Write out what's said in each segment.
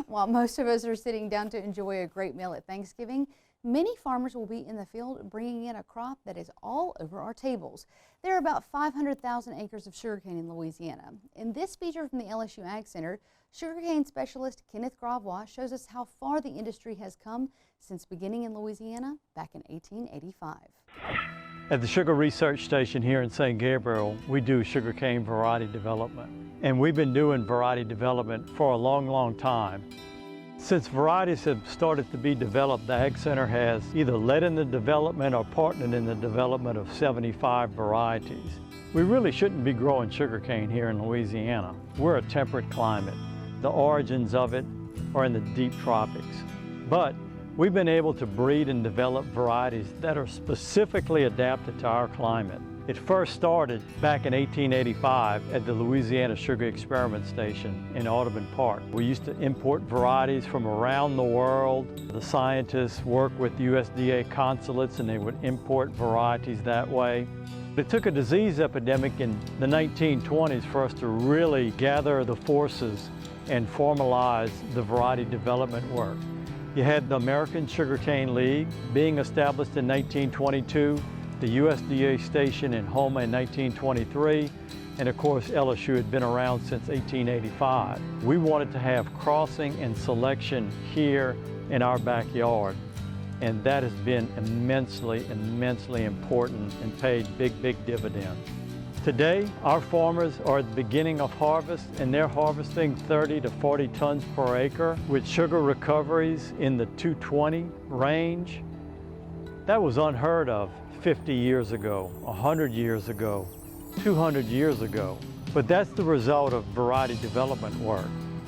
While most of us are sitting down to enjoy a great meal at Thanksgiving, many farmers will be in the field bringing in a crop that is all over our tables. There are about 500,000 acres of sugarcane in Louisiana. In this feature from the LSU AgCenter, sugarcane specialist Kenneth Gravois shows us how far the industry has come since beginning in Louisiana back in 1885. At the Sugar Research Station here in St. Gabriel, we do sugarcane variety development. And we've been doing variety development for a long, long time. Since varieties have started to be developed, the AgCenter has either led in the development or partnered in the development of 75 varieties. We really shouldn't be growing sugarcane here in Louisiana. We're a temperate climate. The origins of it are in the deep tropics. But we've been able to breed and develop varieties that are specifically adapted to our climate. It first started back in 1885 at the Louisiana Sugar Experiment Station in Audubon Park. We used to import varieties from around the world. The scientists worked with USDA consulates and they would import varieties that way. It took a disease epidemic in the 1920s for us to really gather the forces and formalize the variety development work. You had the American Sugarcane League being established in 1922, the USDA station in Houma in 1923, and of course LSU had been around since 1885. We wanted to have crossing and selection here in our backyard, and that has been immensely, immensely important and paid big, big dividends. Today, our farmers are at the beginning of harvest, and they're harvesting 30 to 40 tons per acre with sugar recoveries in the 220 range. That was unheard of 50 years ago, 100 years ago, 200 years ago. But that's the result of variety development work,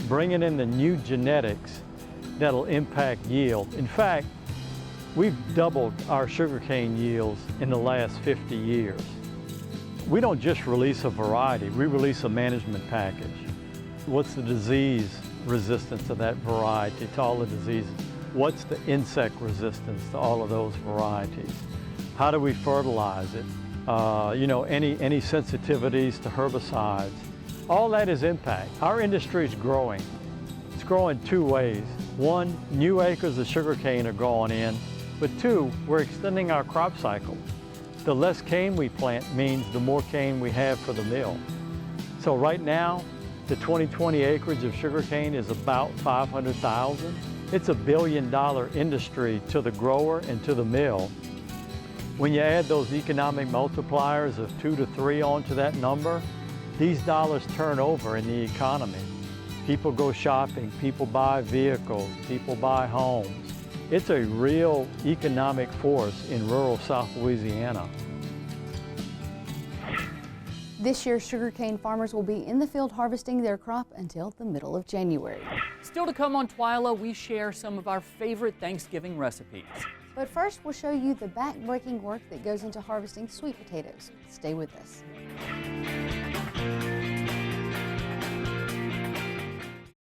bringing in the new genetics that'll impact yield. In fact, we've doubled our sugarcane yields in the last 50 years. We don't just release a variety, we release a management package. What's the disease resistance of that variety to all the diseases? What's the insect resistance to all of those varieties? How do we fertilize it? Any sensitivities to herbicides? All that is impact. Our industry is growing. It's growing two ways. One, new acres of sugarcane are going in, but two, we're extending our crop cycle. The less cane we plant means the more cane we have for the mill. So right now, the 2020 acreage of sugarcane is about 500,000. It's $1 billion industry to the grower and to the mill. When you add those economic multipliers of 2 to 3 onto that number, these dollars turn over in the economy. People go shopping, people buy vehicles, people buy homes. It's a real economic force in rural South Louisiana. This year, sugarcane farmers will be in the field harvesting their crop until the middle of January. Still to come on Twyla, we share some of our favorite Thanksgiving recipes. But first, we'll show you the back-breaking work that goes into harvesting sweet potatoes. Stay with us.